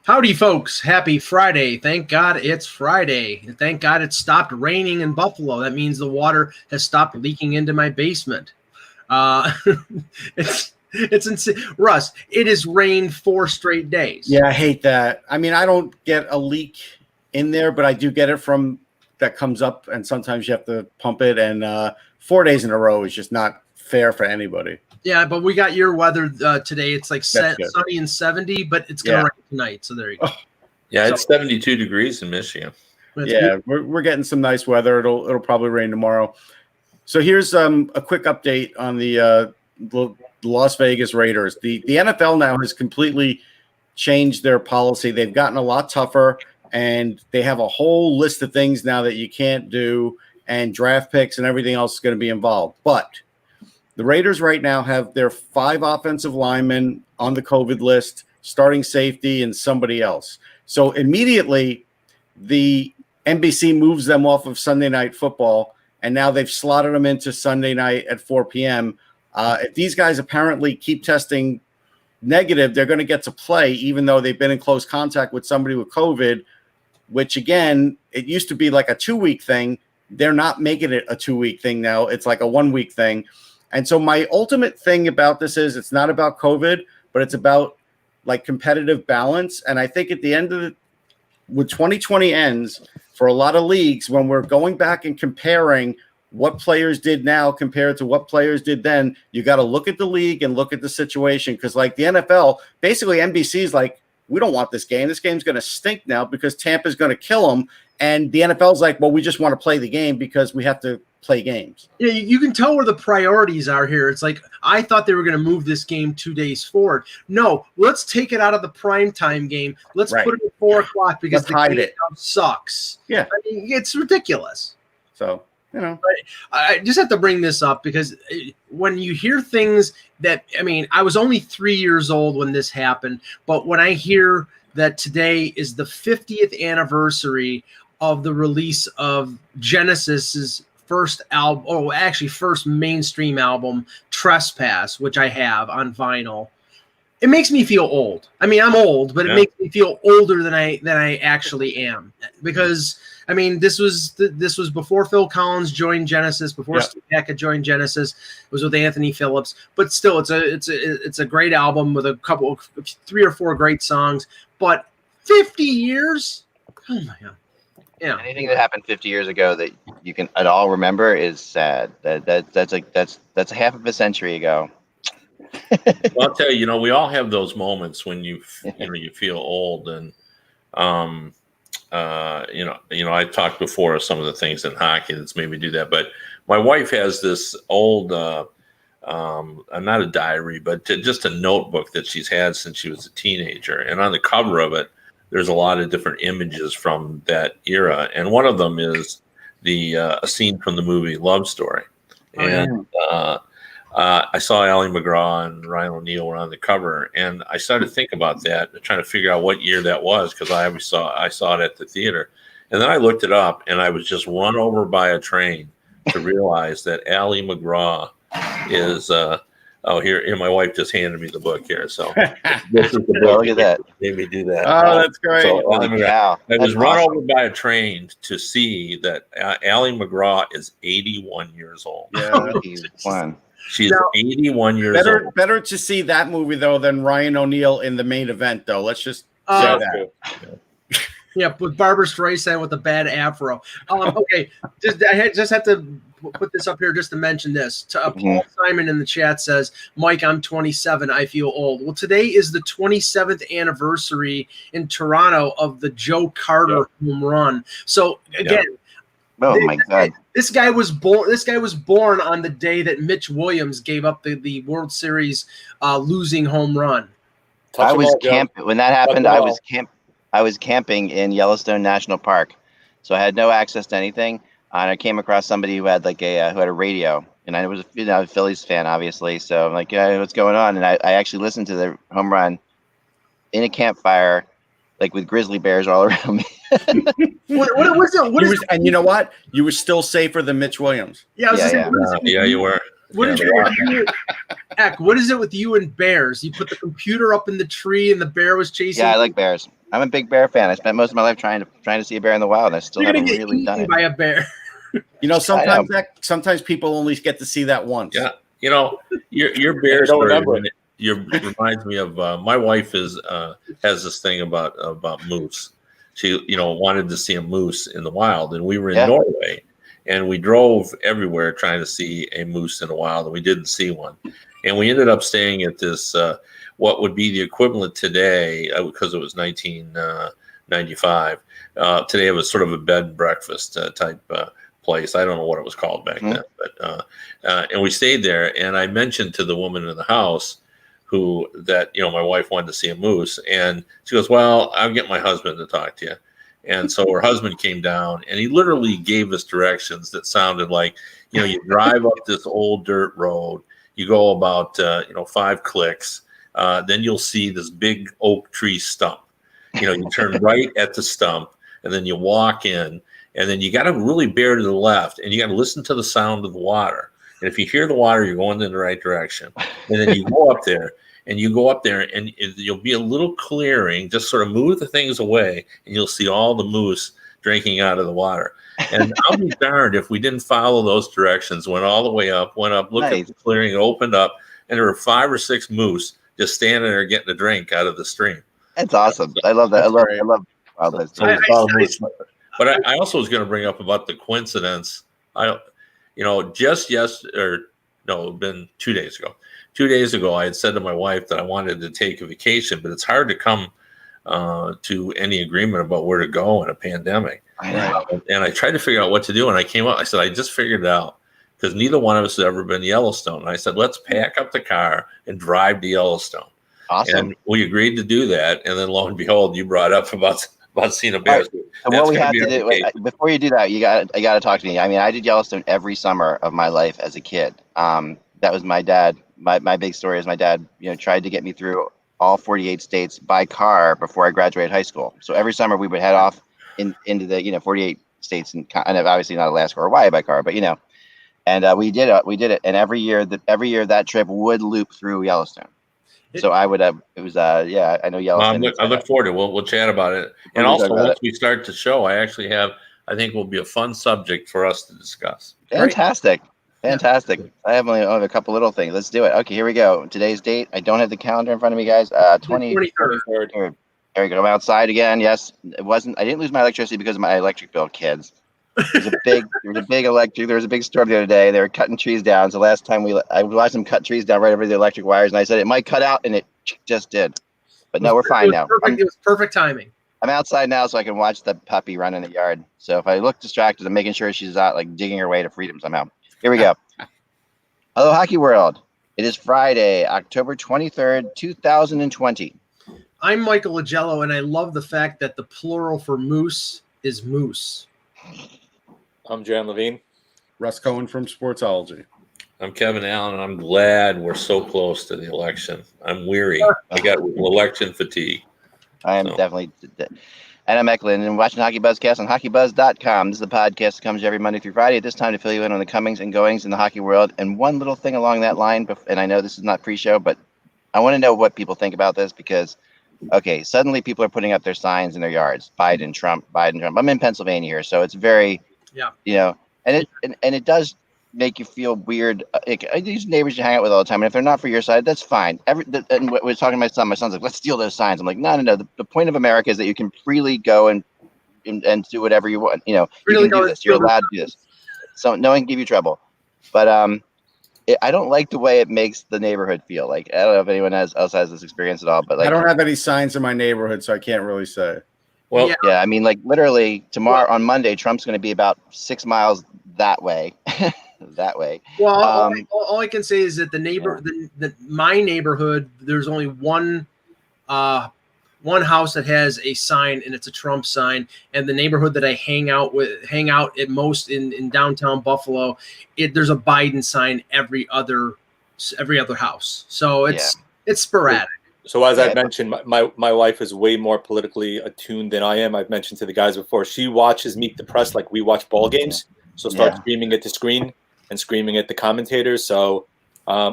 Howdy, folks. Happy Friday. Thank God it's Friday. And thank God it stopped raining in Buffalo. That means the water has stopped leaking into my basement. It's insane. Russ, it has rained 4 straight days. Yeah, I hate that. I mean, I don't get a leak in there, but I do get it from that comes up, and sometimes you have to pump it. And 4 days in a row is just not fair for anybody. Yeah, but we got your weather today. It's like sunny and 70, but it's going to rain tonight. So there you go. Yeah, it's 72 degrees in Michigan. Yeah, we're getting some nice weather. It'll probably rain tomorrow. So here's a quick update on the Las Vegas Raiders. The NFL now has completely changed their policy. They've gotten a lot tougher, and they have a whole list of things now that you can't do, and draft picks and everything else is going to be involved. But the Raiders right now have their 5 offensive linemen on the COVID list, starting safety, and somebody else. So immediately, the NBC moves them off of Sunday Night Football, and now they've slotted them into Sunday night at 4 p.m. If these guys apparently keep testing negative, they're going to get to play, even though they've been in close contact with somebody with COVID, which, again, it used to be like a 2-week thing. They're not making it a 2-week thing now. It's like a 1-week thing. And so my ultimate thing about this is it's not about COVID, but it's about like competitive balance. And I think at the end of when 2020 ends for a lot of leagues, when we're going back and comparing what players did now compared to what players did then, you got to look at the league and look at the situation. Because like the NFL, basically NBC is like, we don't want this game. This game's going to stink now because Tampa's going to kill them. And the NFL's like, well, we just want to play the game because we have to play games. Yeah, you can tell where the priorities are here. It's like, I thought they were going to move this game 2 days forward. No, let's take it out of the primetime game. Let's put it at 4 o'clock because the game sucks. Yeah. I mean, it's ridiculous. So, you know. But I just have to bring this up because when you hear things that, I mean, I was only 3 years old when this happened, but when I hear that today is the 50th anniversary of the release of Genesis's first album, first mainstream album, Trespass, which I have on vinyl. It makes me feel old. I mean, I'm old, but it makes me feel older than I actually am. Because I mean, this was before Phil Collins joined Genesis, before Steve Hackett joined Genesis. It was with Anthony Phillips, but still, it's a great album with a couple, 3 or 4 great songs. But 50 years, oh my God. Yeah. Anything that happened 50 years ago that you can at all remember is sad. That's a half of a century ago. Well, I'll tell you, we all have those moments when you feel old, and I talked before of some of the things in hockey that's made me do that. But my wife has this old, not a diary, but just a notebook that she's had since she was a teenager, and on the cover of it, there's a lot of different images from that era. And one of them is a scene from the movie Love Story. And I saw Ally McGraw and Ryan O'Neal were on the cover. And I started to think about that, trying to figure out what year that was, because I saw it at the theater. And then I looked it up, and I was just run over by a train to realize that Ally McGraw is here, my wife just handed me the book here. So this is the book. Look at that. Made me do that. Oh, that's great. So, I was run over by a train to see that Ally McGraw is 81 years old. Yeah, She's 81 years old. Better to see that movie, though, than Ryan O'Neal in the main event, though. Let's just say that. Yeah, with Barbara Streisand with a bad afro. Okay, I just have to put this up here just to mention this. Paul Simon in the chat says, Mike, I'm 27. I feel old. Well, today is the 27th anniversary in Toronto of the Joe Carter home run. So, again, oh my God. This guy was born on the day that Mitch Williams gave up the World Series losing home run. I was camping when that happened. I was camping in Yellowstone National Park, so I had no access to anything. And I came across somebody who had who had a radio, and I was a Phillies fan, obviously. So I'm like, what's going on? And I actually listened to the home run in a campfire, like with grizzly bears all around me. And you know what? You were still safer than Mitch Williams. Yeah, you were. What is it? Eck, what is it with you and bears? You put the computer up in the tree and the bear was chasing. Yeah, I like bears. I'm a big bear fan. I spent most of my life trying to see a bear in the wild, and I still You're gonna haven't get really done eaten it. by a bear. Sometimes people only get to see that once. Yeah, your bear don't story remember reminds me of my wife has this thing about moose. She wanted to see a moose in the wild, and we were in Norway, and we drove everywhere trying to see a moose in the wild, and we didn't see one, and we ended up staying at this what would be the equivalent today because it was 1995. Today it was sort of a bed and breakfast type place. I don't know what it was called back then, but and we stayed there. And I mentioned to the woman in the house that my wife wanted to see a moose, and she goes, "Well, I'll get my husband to talk to you." And so her husband came down, and he literally gave us directions that sounded like, you drive up this old dirt road, you go about 5 clicks, then you'll see this big oak tree stump. You turn right at the stump, and then you walk in. And then you got to really bear to the left, and you got to listen to the sound of the water. And if you hear the water, you're going in the right direction. And then you go up there, and you'll be a little clearing, just sort of move the things away, and you'll see all the moose drinking out of the water. And I'll be darned if we didn't follow those directions, went all the way up, looked at the clearing, opened up, and there were 5 or 6 moose just standing there getting a drink out of the stream. That's awesome. I love that. I love wildlife. But I also was going to bring up about the coincidence. Just yesterday, been 2 days ago. 2 days ago, I had said to my wife that I wanted to take a vacation, but it's hard to come to any agreement about where to go in a pandemic. And I tried to figure out what to do, and I said, I just figured it out, because neither one of us had ever been to Yellowstone. And I said, let's pack up the car and drive to Yellowstone. Awesome. And we agreed to do that, and then lo and behold, you brought up about seeing a bear. Right. So what we have to do before you do that, I got to talk to me. I mean, I did Yellowstone every summer of my life as a kid. That was my dad. My big story is my dad, tried to get me through all 48 states by car before I graduated high school. So every summer we would head off into the 48 states, and obviously not Alaska or Hawaii by car, but and we did it. And every year that trip would loop through Yellowstone. So I would have. It was I know Yellowstone. I look forward to it. We'll chat about it. And also, once we start the show, I think will be a fun subject for us to discuss. Fantastic. I have only a couple little things. Let's do it. Okay, here we go. Today's date. I don't have the calendar in front of me, guys. 23rd. There we go. I'm outside again. Yes, it wasn't. I didn't lose my electricity because of my electric bill, kids. There was a big storm the other day. They were cutting trees down. So last time I watched them cut trees down right over the electric wires, and I said it might cut out, and it just did. But no, we're fine now. It was perfect timing. I'm outside now, so I can watch the puppy run in the yard. So if I look distracted, I'm making sure she's not digging her way to freedom somehow. Here we go. Hello, Hockey World. It is Friday, October 23rd, 2020. I'm Michael Agello, and I love the fact that the plural for moose is moose. I'm Jan Levine. Russ Cohen from Sportsology. I'm Kevin Allen, and I'm glad we're so close to the election. I'm weary. I got election fatigue. I am definitely. And I'm Eklund, and watching Hockey Buzzcast on HockeyBuzz.com. This is the podcast that comes every Monday through Friday at this time to fill you in on the comings and goings in the hockey world. And one little thing along that line, and I know this is not pre-show, but I want to know what people think about this because, okay, suddenly people are putting up their signs in their yards. Biden, Trump. I'm in Pennsylvania here, so it's very, and it does make you feel weird. These neighbors you hang out with all the time, and if they're not for your side, that's fine. And we're talking to my son's like, let's steal those signs. I'm like, no. The point of America is that you can freely go and do whatever you want. You can do this. You're allowed to do this. So no one can give you trouble. But I don't like the way it makes the neighborhood feel. Like, I don't know if anyone else has this experience at all, but I don't have any signs in my neighborhood, so I can't really say. Well, yeah, I mean, literally tomorrow on Monday, Trump's going to be about 6 miles that way. Well, all I can say is that my neighborhood, there's only one house that has a sign, and it's a Trump sign. And the neighborhood that I hang out at most in downtown Buffalo, there's a Biden sign every other house. So it's sporadic. So as I've mentioned, my wife is way more politically attuned than I am. I've mentioned to the guys before, she watches Meet the Press like we watch ball games. So start screaming at the screen and screaming at the commentators. So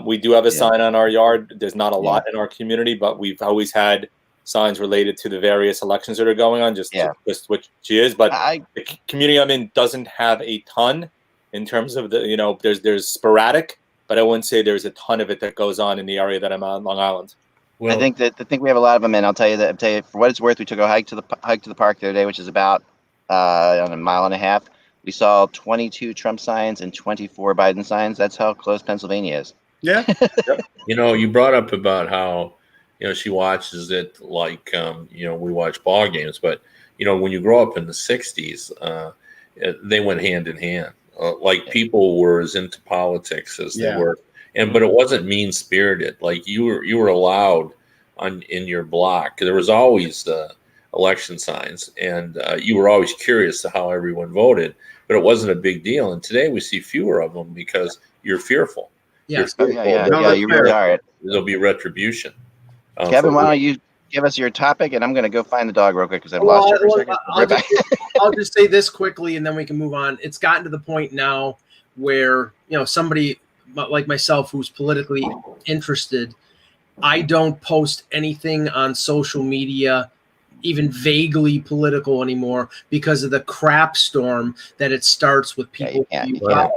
we do have a sign on our yard. There's not a lot in our community, but we've always had signs related to the various elections that are going on, just which she is. But the community I'm in doesn't have a ton in terms of there's sporadic, but I wouldn't say there's a ton of it that goes on in the area that I'm on, Long Island. Well, I think we have a lot of them, and I'll tell you for what it's worth, we took a hike to the park the other day, which is about on a mile and a half. We saw 22 Trump signs and 24 Biden signs. That's how close Pennsylvania is. Yeah. You brought up about how she watches it like we watch ball games, but when you grow up in the 60s, they went hand in hand. People were as into politics as they were. But it wasn't mean spirited. Like you were allowed in your block. There was always the election signs, and you were always curious to how everyone voted. But it wasn't a big deal. And today we see fewer of them because you're fearful. Yes. You really are. There'll be retribution. Kevin, why don't you give us your topic, and I'm going to go find the dog real quick because I've lost it for a second. I'll just say this quickly, and then we can move on. It's gotten to the point now where somebody like myself who's politically interested, I don't post anything on social media, even vaguely political anymore, because of the crap storm that it starts with people. I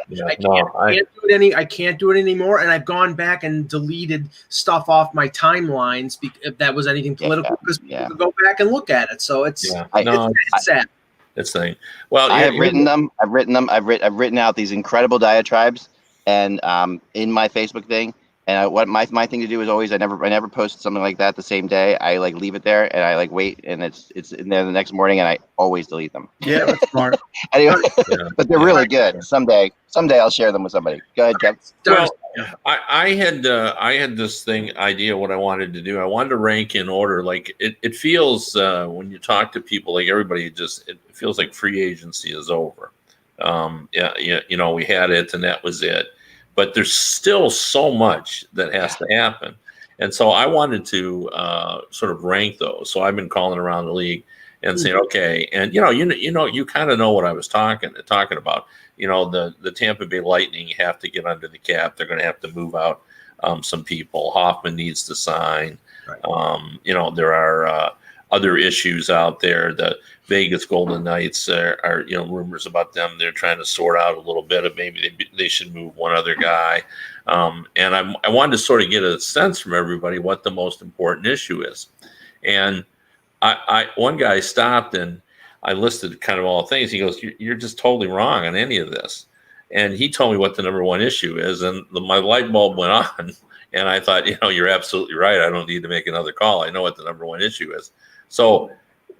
can't do it anymore, and I've gone back and deleted stuff off my timelines if that was anything political, because people could go back and look at it. So it's sad. It's saying, well, I've written out these incredible diatribes. And in my Facebook thing, and what my thing to do is always I never post something like that the same day. I leave it there and I wait, and it's in there the next morning, and I always delete them. Yeah, that's smart. Anyway, but they're really good. Someday I'll share them with somebody. Go ahead, Kev. Well, I had this idea what I wanted to do. I wanted to rank in order. Like it feels when you talk to people, like everybody it feels like free agency is over. We had it and that was it. But there's still so much that has to happen. And so I wanted to sort of rank those. So I've been calling around the league and saying, okay, and you kind of know what I was talking about. The Tampa Bay Lightning have to get under the cap. They're going to have to move out some people. Hoffman needs to sign. Right. There are other issues out there. The Vegas Golden Knights are rumors about them. They're trying to sort out a little bit of maybe they should move one other guy. And I wanted to sort of get a sense from everybody what the most important issue is. And one guy stopped and I listed kind of all things. He goes, "You're just totally wrong on any of this." And he told me what the number one issue is, and my light bulb went on. And I thought, you're absolutely right. I don't need to make another call. I know what the number one issue is. So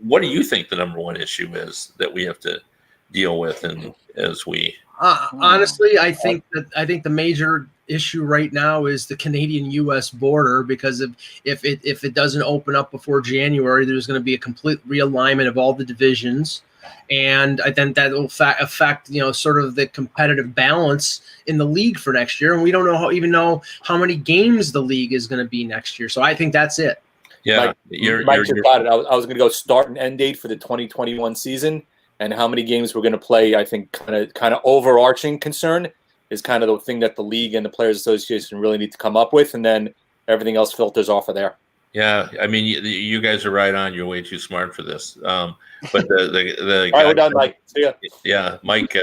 what do you think the number one issue is that we have to deal with? And as we honestly, I think the major issue right now is the Canadian-U.S. border, because if it doesn't open up before January, there's going to be a complete realignment of all the divisions. And I think that will affect, sort of the competitive balance in the league for next year. And we don't know how many games the league is going to be next year. So I think that's it. Yeah, Mike you're got it. I was going to go start and end date for the 2021 season, and how many games we're going to play. I think kind of overarching concern is kind of the thing that the league and the Players Association really need to come up with, and then everything else filters off of there. Yeah, I mean, you guys are right on. You're way too smart for this. But the all right, we're done, Mike. See ya. Yeah, Mike,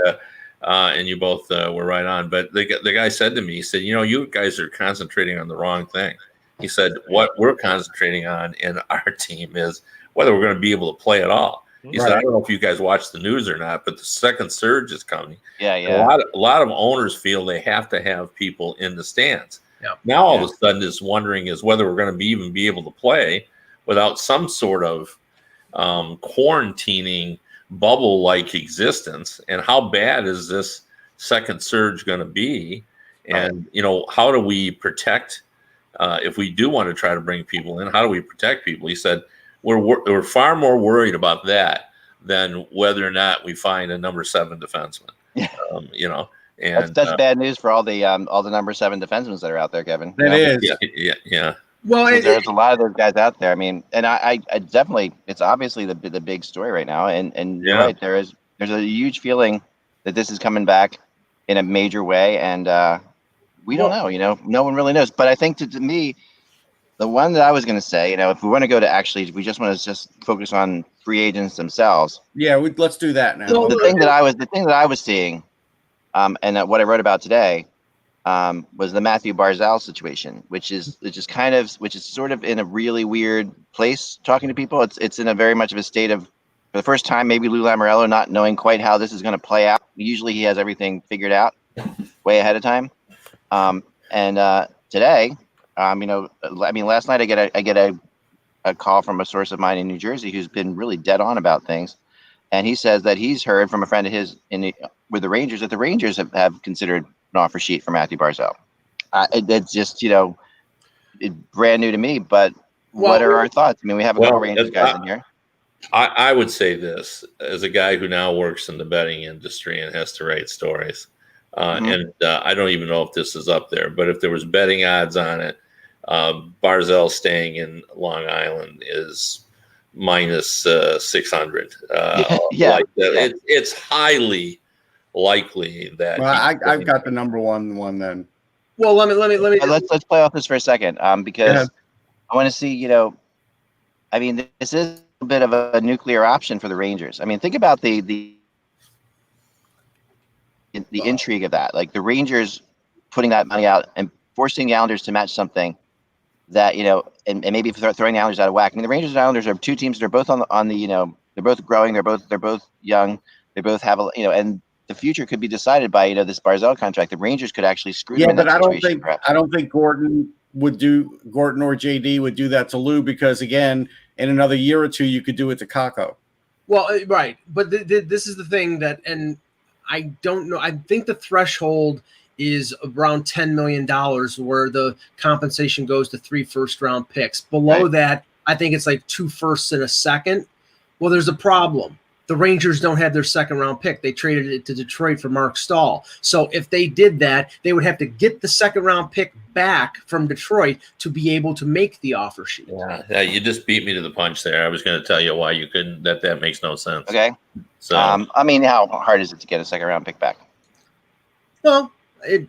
and you both were right on. But the guy said to me, he said, you guys are concentrating on the wrong thing. He said, what we're concentrating on in our team is whether we're going to be able to play at all. He said, I don't know if you guys watch the news or not, but the second surge is coming. Yeah. A lot of owners feel they have to have people in the stands. Yeah. Now all of a sudden is wondering is whether we're going to even be able to play without some sort of quarantining bubble-like existence. And how bad is this second surge going to be? And, how do we protect if we do want to try to bring people in, how do we protect people? He said, we're far more worried about that than whether or not we find a number 7 defenseman. And that's bad news for all the number 7 defensemen that are out there, Kevin. It is. Yeah. Well, there's a lot of those guys out there. I mean, and I definitely, it's obviously the big story right now. And you're right, there's a huge feeling that this is coming back in a major way, and we don't know. No one really knows. But I think to me, The one that I was going to say, if we want to go to actually, we just want to just focus on free agents themselves. Yeah, let's do that now. The thing that I was seeing, and what I wrote about today, was the Matthew Barzal situation, which is sort of in a really weird place talking to people. It's in a very much of a state of, for the first time, maybe Lou Lamoriello not knowing quite how this is going to play out. Usually he has everything figured out way ahead of time. And today, last night I get a call from a source of mine in New Jersey who's been really dead on about things. And he says that he's heard from a friend of his with the Rangers that the Rangers have considered an offer sheet for Matthew Barzal. It's just, it's brand new to me, but what are our thoughts? I mean, we have a couple Rangers guys in here. I would say this as a guy who now works in the betting industry and has to write stories. And I don't even know if this is up there, but if there was betting odds on it, Barzal staying in Long Island is minus 600. It's highly likely that. Well, I've got the number one then. Well, let me. Let's play off this for a second, because I want to see. This is a bit of a nuclear option for the Rangers. I mean, think about the intrigue of that, like the Rangers putting that money out and forcing the Islanders to match something that, and maybe throwing the Islanders out of whack. I mean, the Rangers and Islanders are two teams that are both on the they're both growing, they're both young, they both have and the future could be decided by this Barzal contract. The Rangers could actually screw them in that situation. I don't think Gordon or JD would do that to Lou, because again, in another year or two, you could do it to Kakko. Well, right, but this is the thing that, and I don't know. I think the threshold is around $10 million, where the compensation goes to 3 first-round picks. Below that, I think it's like 2 firsts and a second. Well, there's a problem. The Rangers don't have their second-round pick. They traded it to Detroit for Mark Stahl. So if they did that, they would have to get the second-round pick back from Detroit to be able to make the offer sheet. Yeah, you just beat me to the punch there. I was going to tell you why you couldn't. That makes no sense. Okay. So, how hard is it to get a second-round pick back? Well, you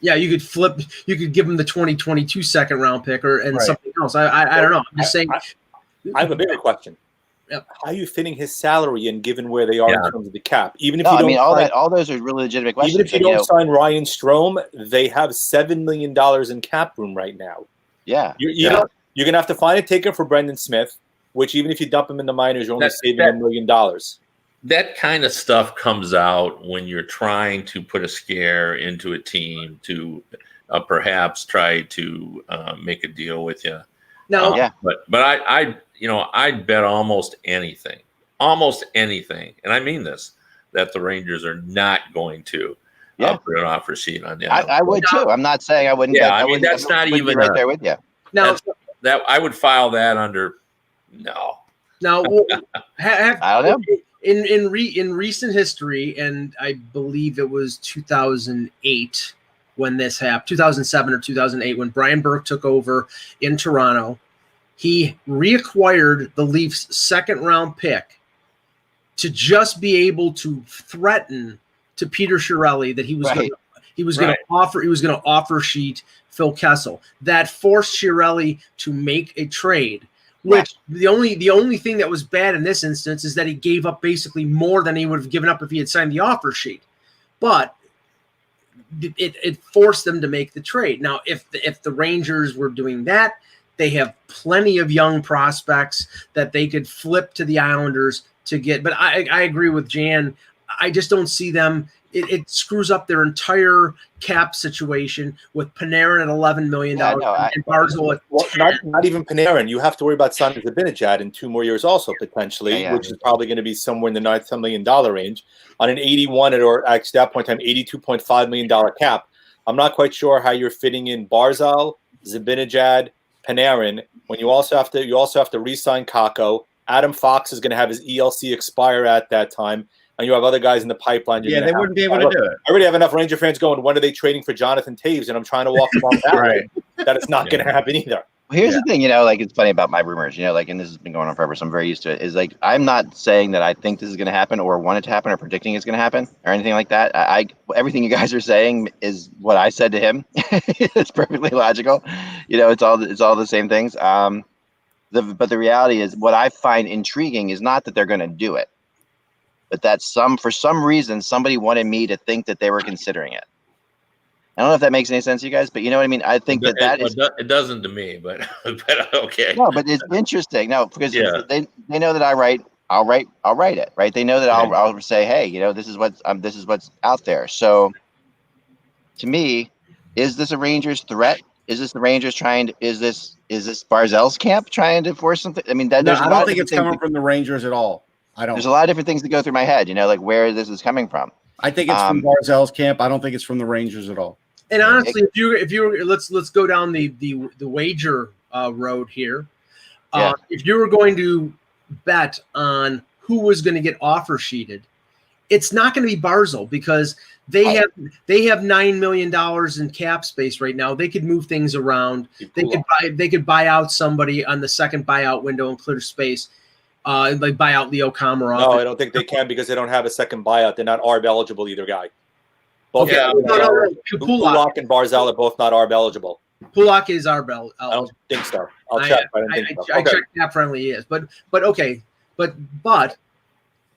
could flip. You could give them the 2022 second-round pick and something else. I don't know. I'm just saying. I have a bigger question. Yep. How are you fitting his salary in, given where they are in terms of the cap? Even if all those are really legitimate questions. Even if you don't sign Ryan Strome, they have $7 million in cap room right now. Yeah. You're going to have to find a taker for Brendan Smith, which even if you dump him in the minors, you're only saving $1 million. That kind of stuff comes out when you're trying to put a scare into a team to perhaps try to make a deal with you. No, but I'd bet almost anything, and I mean this, that the Rangers are not going to put an offer sheet on the I would too. I'm not saying I wouldn't. Yeah, that's not even right there with you. Now that I would file that under no. Now, I don't know. In recent history, and I believe it was 2008 when this happened, 2007 or 2008 when Brian Burke took over in Toronto. He reacquired the Leafs' second-round pick to just be able to threaten to Peter Chiarelli that he was going to offer sheet Phil Kessel. That forced Chiarelli to make a trade. Which the only thing that was bad in this instance is that he gave up basically more than he would have given up if he had signed the offer sheet. But it forced them to make the trade. Now, if the Rangers were doing that, they have plenty of young prospects that they could flip to the Islanders to get. But I agree with Jan. I just don't see them. It screws up their entire cap situation with Panarin at $11 million and Barzal at not even Panarin. You have to worry about signing Zibanejad in 2 more years also, potentially, which is probably going to be somewhere in the $9 million range on an 81 or actually at that point in time, $82.5 million cap. I'm not quite sure how you're fitting in Barzal, Zibanejad, Panarin when you also have to re-sign Kakko. Adam Fox is going to have his ELC expire at that time, and you have other guys in the pipeline. They wouldn't be able to do it. I already have enough Ranger fans going, when are they trading for Jonathan Taves? And I'm trying to walk them off that way. That it's not going to happen either. Here's the thing, like it's funny about my rumors, like, and this has been going on forever, so I'm very used to it. Is like I'm not saying that I think this is going to happen or want it to happen or predicting it's going to happen or anything like that. Everything you guys are saying is what I said to him. It's perfectly logical. It's all the same things. But the reality is, what I find intriguing is not that they're going to do it, but that for some reason somebody wanted me to think that they were considering it. I don't know if that makes any sense to you guys, but you know what I mean? I think it doesn't to me, but okay. No, but it's interesting. No, because they know that I'll write it, right? They know that I'll say, hey, this is what's out there. So to me, is this a Rangers threat? Is this the Rangers is this Barzell's camp trying to force something? I mean, I don't think it's coming from the Rangers at all. I don't. There's a lot of different things that go through my head, like where this is coming from. I think it's from Barzell's camp. I don't think it's from the Rangers at all. And honestly, if you let's go down the wager road here. If you were going to bet on who was going to get offer sheeted, it's not going to be Barzell because they have $9 million in cap space right now. They could move things around. They could buy out somebody on the second buyout window and clear space. Like buy out Leo Komarov. No, I don't think they can because they don't have a second buyout. They're not ARB eligible, either guy. Both Pulak and Barzal are both not ARB eligible. Pulak is ARB eligible. I don't think so. I'll check. I checked cap friendly he is, but okay, but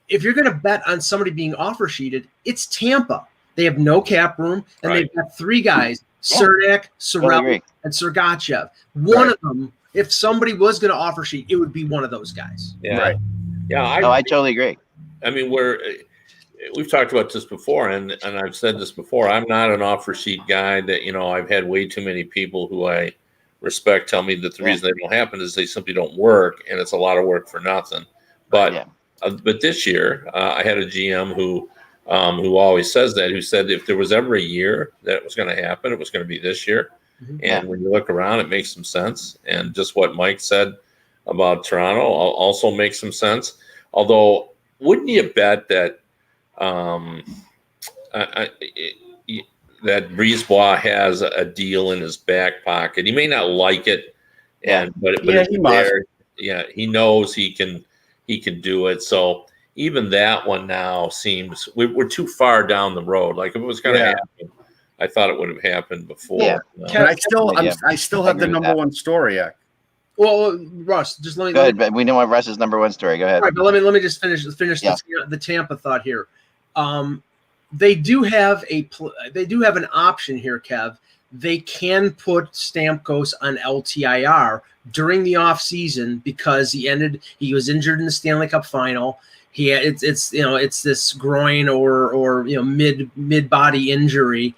if you're going to bet on somebody being offer sheeted, it's Tampa. They have no cap room, and they've got three guys: Cernak, Sorel, and Sergachev. One of them, if somebody was going to offer sheet, it would be one of those guys. Yeah, right. Yeah, I totally agree. I mean, we've talked about this before, and I've said this before. I'm not an offer sheet guy. That I've had way too many people who I respect tell me that the reason they don't happen is they simply don't work, and it's a lot of work for nothing. But this year, I had a GM who always says that, who said if there was ever a year that it was going to happen, it was going to be this year. Mm-hmm. And when you look around, it makes some sense. And just what Mike said about Toronto also makes some sense. Although, wouldn't you bet that that Brisebois has a deal in his back pocket? He may not like it, but it's there. Yeah, he knows he can do it. So even that one now seems we're too far down the road. Like if it was going to happen, I thought it would have happened before. Yeah. I still have the number one story. Well, Russ, just let me. Go ahead, but we know what Russ's number one story. Go ahead. All right, but let me just finish the Tampa thought here. They do have an option here, Kev. They can put Stamkos on LTIR during the offseason because he was injured in the Stanley Cup final. It's this groin or mid body injury.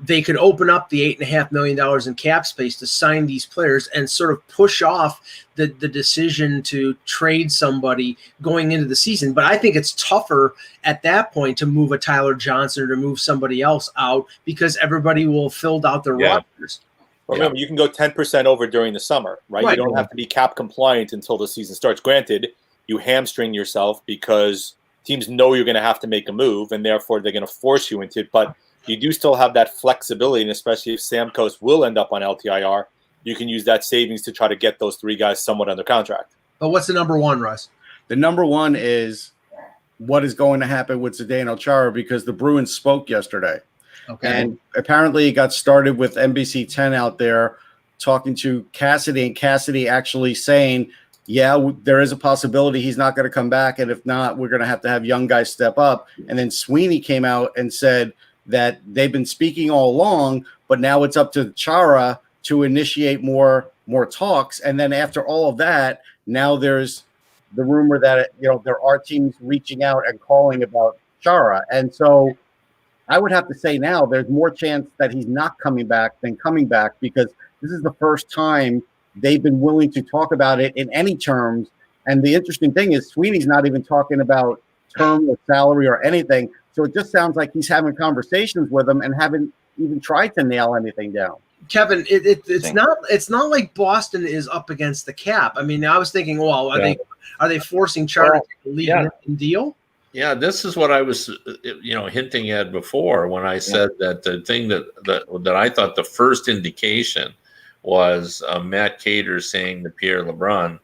They could open up the $8.5 million in cap space to sign these players and sort of push off the decision to trade somebody going into the season. But I think it's tougher at that point to move a Tyler Johnson or to move somebody else out because everybody will have filled out their rosters. Well, remember, you can go 10% over during the summer, right? You don't have to be cap compliant until the season starts. Granted, you hamstring yourself because teams know you're going to have to make a move, and therefore they're going to force you into it. But you do still have that flexibility, and especially if Stamkos will end up on LTIR, you can use that savings to try to get those three guys somewhat under contract. But what's the number one, Russ? The number one is what is going to happen with Zdeno Chara because the Bruins spoke yesterday. Okay. And apparently it got started with NBC 10 out there talking to Cassidy, and Cassidy actually saying, there is a possibility he's not going to come back, and if not, we're going to have young guys step up. And then Sweeney came out and said that they've been speaking all along, but now it's up to Chara to initiate more talks. And then after all of that, now there's the rumor that there are teams reaching out and calling about Chara. And so I would have to say now there's more chance that he's not coming back than coming back because this is the first time they've been willing to talk about it in any terms. And the interesting thing is Sweeney's not even talking about term or salary or anything. So it just sounds like he's having conversations with them and haven't even tried to nail anything down. Kevin, it's not like Boston is up against the cap. I mean, I was thinking, well, are they forcing Chara to take a lead deal? Yeah, this is what I was, hinting at before when I said that the thing that I thought the first indication was Matt Cater saying to Pierre LeBrun,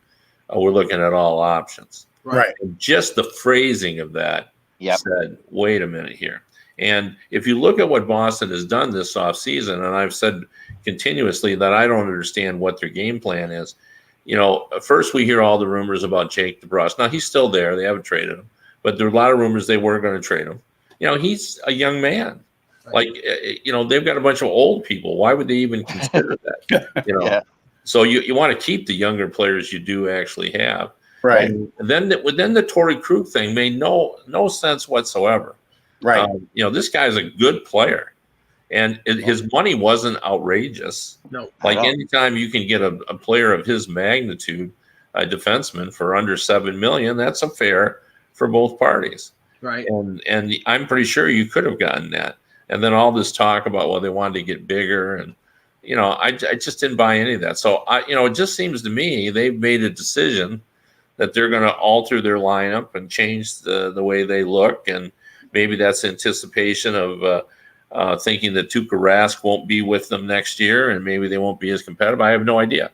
we're looking at all options. Right. And just the phrasing of that Yep. said, wait a minute here. And if you look at what Boston has done this offseason, and I've said continuously that I don't understand what their game plan is. First we hear all the rumors about Jake DeBrusk. Now, he's still there. They haven't traded him. But there are a lot of rumors they were going to trade him. He's a young man. Like, they've got a bunch of old people. Why would they even consider that? Yeah. So you want to keep the younger players you do actually have. Right. And then the Torrey Krug thing made no sense whatsoever. Right. This guy's a good player, and his money wasn't outrageous. No. Like anytime you can get a player of his magnitude, a defenseman for under $7 million, that's a fair for both parties. Right. And I'm pretty sure you could have gotten that. And then all this talk about, well, they wanted to get bigger, and I just didn't buy any of that. So it just seems to me they've made a decision that they're going to alter their lineup and change the way they look, and maybe that's anticipation of thinking that Tuukka Rask won't be with them next year, and maybe they won't be as competitive. I have no idea.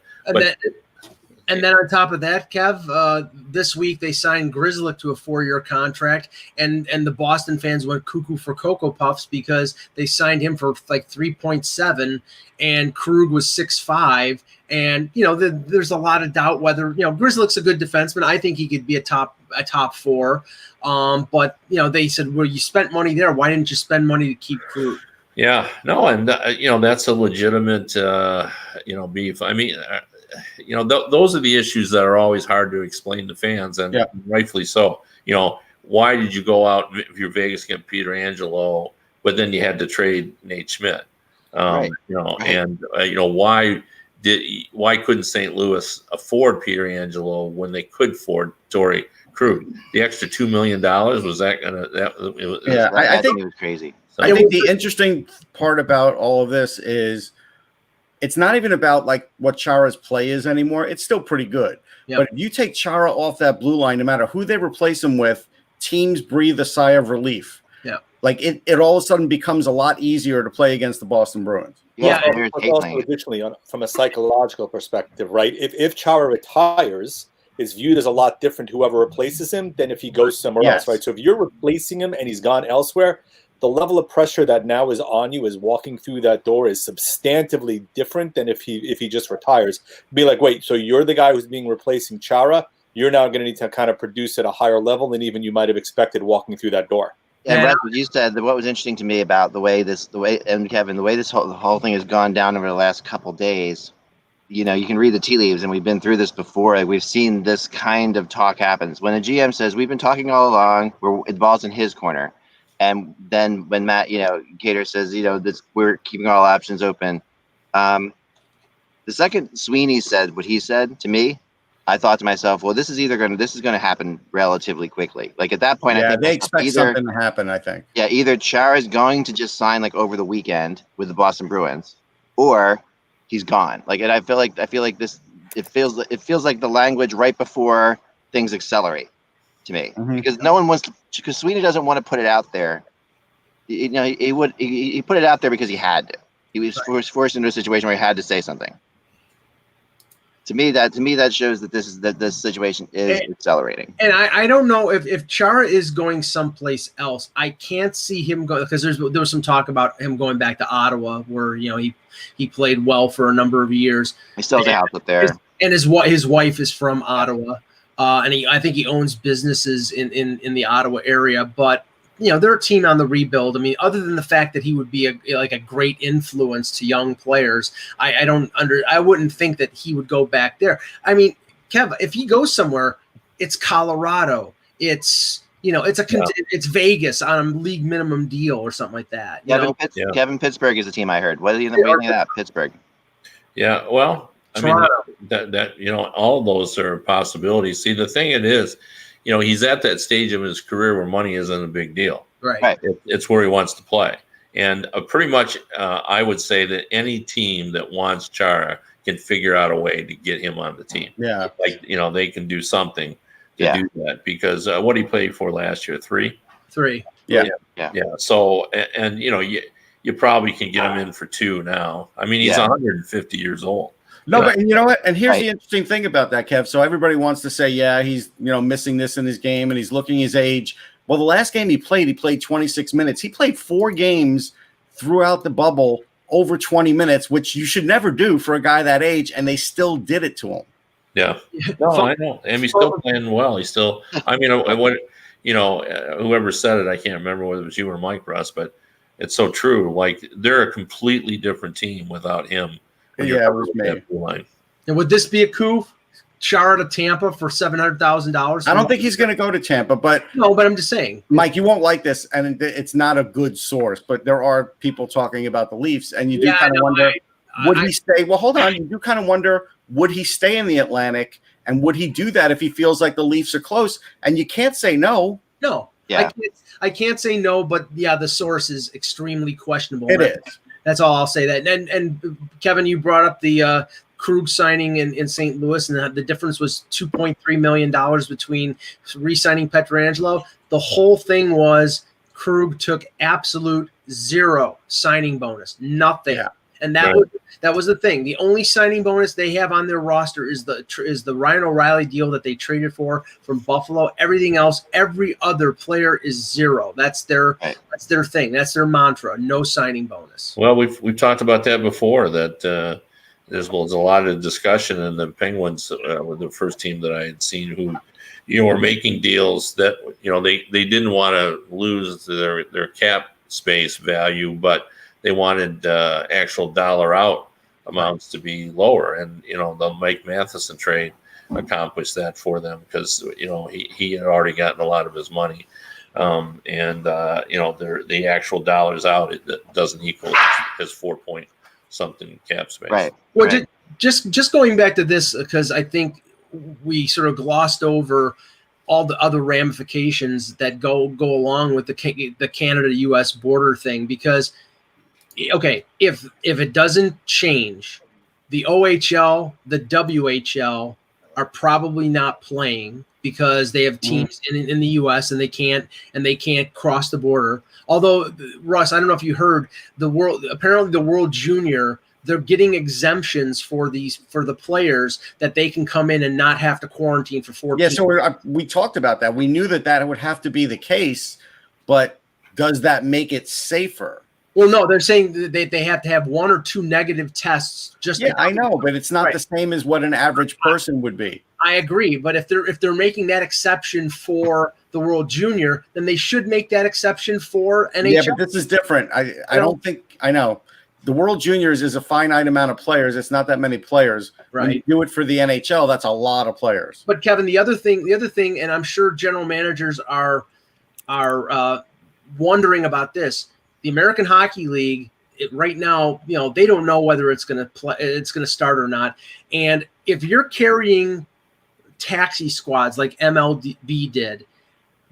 And then on top of that, Kev, this week they signed Grzelcyk to a 4-year contract, and the Boston fans went cuckoo for Cocoa Puffs because they signed him for like 3.7, and Krug was 6.5, and there's a lot of doubt whether Grzelcyk's a good defenseman. I think he could be a top 4, but they said, well, you spent money there. Why didn't you spend money to keep Krug? Yeah, no, and that's a legitimate beef. I mean. Those are the issues that are always hard to explain to fans, and rightfully so. Why did you go out if you're Vegas get Peter Angelo, but then you had to trade Nate Schmidt? Right. And why couldn't St. Louis afford Peter Angelo when they could afford Torrey Krug? The extra $2 million, was that gonna? I think it was crazy. I think the interesting part about all of this is, it's not even about like what Chara's play is anymore. It's still pretty good. Yep. But if you take Chara off that blue line, no matter who they replace him with, teams breathe a sigh of relief. Yeah. Like it all of a sudden becomes a lot easier to play against the Boston Bruins. Yeah. Also additionally, from a psychological perspective, right? If Chara retires, is viewed as a lot different whoever replaces him than if he goes somewhere else, right? So if you're replacing him and he's gone elsewhere, the level of pressure that now is on you as walking through that door is substantively different than if he just retires. Be like, wait, so you're the guy who's being replacing Chara. You're now going to need to kind of produce at a higher level than even you might have expected walking through that door. And Brett, what you said, what was interesting to me about the way Kevin, the way the whole thing has gone down over the last couple days. You can read the tea leaves, and we've been through this before. Like, we've seen this kind of talk happens when a GM says, "We've been talking all along. The ball's in his corner." And then when Matt, Cater says, we're keeping all options open. The second Sweeney said what he said to me, I thought to myself, well, this is going to happen relatively quickly. Like at that point, I think they expect something to happen. I think. Yeah, either Chara is going to just sign like over the weekend with the Boston Bruins, or he's gone. Like, and I feel like this. It feels like the language right before things accelerate. To me, because no one wants to, because Sweeney doesn't want to put it out there. He put it out there because he had to. He was forced into a situation where he had to say something. To me, that shows that this situation is accelerating. And I don't know if Chara is going someplace else. I can't see him go, because there was some talk about him going back to Ottawa, where he played well for a number of years. He still has a house up there, and his wife is from Ottawa. And I think he owns businesses in the Ottawa area, but they're a team on the rebuild. I mean, other than the fact that he would be a great influence to young players, I wouldn't think that he would go back there. I mean, Kev, if he goes somewhere, it's Colorado, it's it's Vegas on a league minimum deal or something like that. Kevin, Pittsburgh is a team I heard. What do you think of that, Pittsburgh? Yeah, well. I mean, that all of those are possibilities. See, the thing it is, he's at that stage of his career where money isn't a big deal. Right. It's where he wants to play. And pretty much, I would say that any team that wants Chara can figure out a way to get him on the team. Yeah. Like, they can do something to do that, because what he played for last year, 3? 3. Yeah. So, and you probably can get him in for 2 now. I mean, he's 150 years old. No, Yeah. but you know what? And here's the interesting thing about that, Kev. So everybody wants to say, yeah, he's missing this in his game and he's looking his age. Well, the last game he played 26 minutes. He played 4 games throughout the bubble over 20 minutes, which you should never do for a guy that age, and they still did it to him. Yeah. No, I know. And he's still playing well. He's still, I mean, whoever said it, I can't remember whether it was you or Mike, Russ, but it's so true. Like, they're a completely different team without him. Yeah, it was me. And would this be a coup? Chara to Tampa for $700,000? I don't think he's going to go to Tampa, but no. But I'm just saying, Mike, you won't like this, and it's not a good source, but there are people talking about the Leafs, and you do kind of wonder, would he stay? Well, hold on, you do kind of wonder, would he stay in the Atlantic, and would he do that if he feels like the Leafs are close? And you can't say no. No, I can't say no, but yeah, the source is extremely questionable. It is. That's all I'll say. That and Kevin, you brought up the Krug signing in St. Louis, and the difference was $2.3 million between re-signing Pietrangelo. The whole thing was Krug took absolute 0 signing bonus, nothing. Yeah. And that was the thing. The only signing bonus they have on their roster is the Ryan O'Reilly deal that they traded for from Buffalo. Everything else, every other player is 0. That's their thing. That's their mantra. No signing bonus. Well, we've talked about that before. That there's a lot of discussion, and the Penguins were the first team that I had seen who were making deals that they didn't want to lose their cap space value, but they wanted actual dollar out amounts to be lower, and the Mike Matheson trade accomplished that for them because he had already gotten a lot of his money, and the actual dollars out it doesn't equal his 4-point-something cap space. Right. Well, just going back to this because I think we sort of glossed over all the other ramifications that go along with the Canada-U.S. border thing because. Okay, if it doesn't change, the OHL, the WHL are probably not playing because they have teams in the U.S. and they can't cross the border. Although, Russ, I don't know if you heard the World Junior, they're getting exemptions for the players that they can come in and not have to quarantine for 14 days. Yeah, so we talked about that. We knew that would have to be the case, but does that make it safer? Well, no, they're saying that they have to have 1 or 2 negative tests. I know, but it's not the same as what an average person would be. I agree, but if they're making that exception for the World Junior, then they should make that exception for NHL. Yeah, but this is different. I don't think I know. The World Juniors is a finite amount of players. It's not that many players. Right. When you do it for the NHL, that's a lot of players. But Kevin, the other thing, and I'm sure general managers are wondering about this. The American Hockey League right now, they don't know whether it's going to start or not. And if you're carrying taxi squads like MLB did,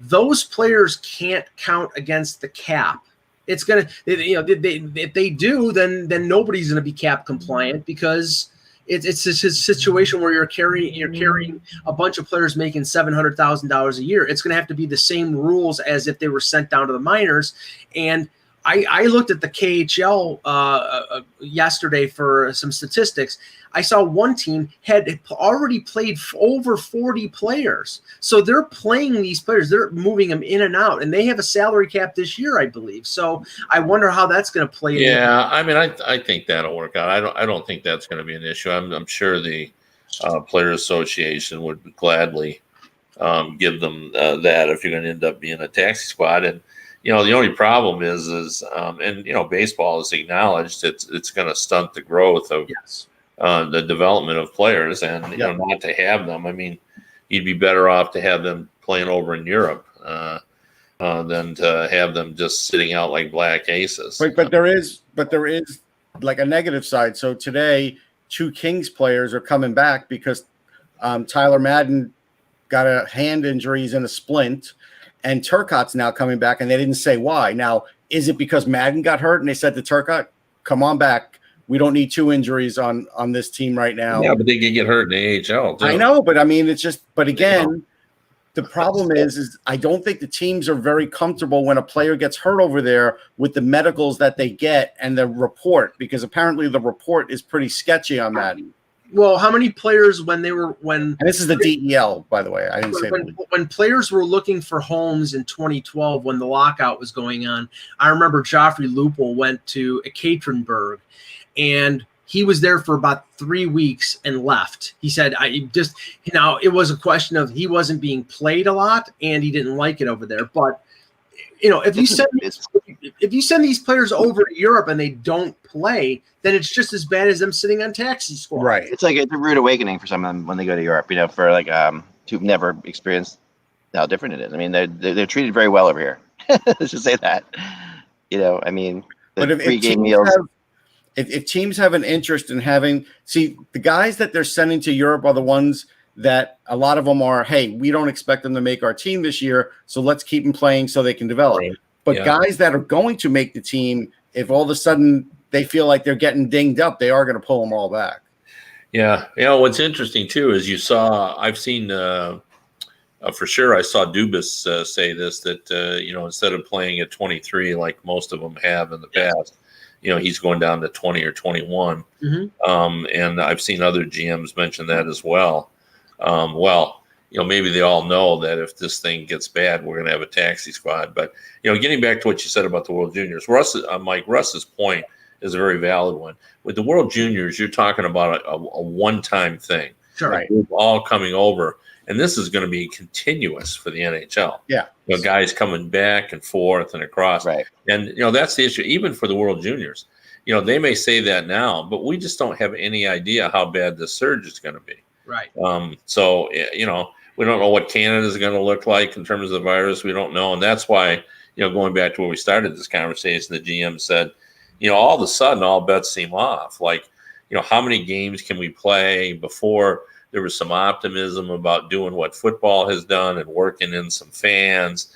those players can't count against the cap. It's going to, if they do, then nobody's going to be cap compliant because it's a situation where you're carrying a bunch of players making $700,000 a year. It's going to have to be the same rules as if they were sent down to the minors. And I looked at the KHL yesterday for some statistics. I saw one team had already played over 40 players. So they're playing these players. They're moving them in and out. And they have a salary cap this year, I believe. So I wonder how that's going to play. Yeah, I mean, I think that'll work out. I don't think that's going to be an issue. I'm sure the Players Association would gladly give them that if you're going to end up being a taxi squad. And the only problem is baseball is acknowledged it's going to stunt the growth of the development of players, and not to have them. I mean, you'd be better off to have them playing over in Europe than to have them just sitting out like black aces. But there is like a negative side. So today, 2 Kings players are coming back because Tyler Madden got a hand injury, he's in a splint. And Turcotte's now coming back, and they didn't say why. Now, is it because Madden got hurt and they said to Turcotte, come on back. We don't need 2 injuries on this team right now. Yeah, but they could get hurt in the AHL, too. I know, but I mean, it's just – but again, The problem is I don't think the teams are very comfortable when a player gets hurt over there with the medicals that they get and the report, because apparently the report is pretty sketchy on that. Well, how many players when and this is the DEL, by the way, I didn't say when players were looking for homes in 2012 when the lockout was going on, I remember Joffrey Lupul went to Ekaterinburg, and he was there for about 3 weeks and left. He said, it was a question of he wasn't being played a lot and he didn't like it over there. But, if you send these players over to Europe and they don't play, then it's just as bad as them sitting on taxi squad. Right. It's like it's a rude awakening for some of them when they go to Europe, for like who've never experienced how different it is. I mean, they're treated very well over here. Let's just say that. But if pregame meals. If teams have an interest in the guys that they're sending to Europe are the ones that a lot of them are, hey, we don't expect them to make our team this year, so let's keep them playing so they can develop. Right. But guys that are going to make the team, if all of a sudden they feel like they're getting dinged up, they are going to pull them all back. Yeah. What's interesting too is I've seen for sure, I saw Dubas say this, that, instead of playing at 23 like most of them have in the past, he's going down to 20 or 21. Mm-hmm. And I've seen other GMs mention that as well. Maybe they all know that if this thing gets bad, we're going to have a taxi squad. But, getting back to what you said about the World Juniors, Russ's point is a very valid one. With the World Juniors, you're talking about a one-time thing. Sure. Right. All coming over. And this is going to be continuous for the NHL. Yeah. Guys coming back and forth and across. Right. And, that's the issue, even for the World Juniors. They may say that now, but we just don't have any idea how bad the surge is going to be. Right. So, we don't know what Canada is going to look like in terms of the virus. We don't know. And that's why, going back to where we started this conversation, the GM said, all of a sudden, all bets seem off. Like, how many games can we play? Before there was some optimism about doing what football has done and working in some fans.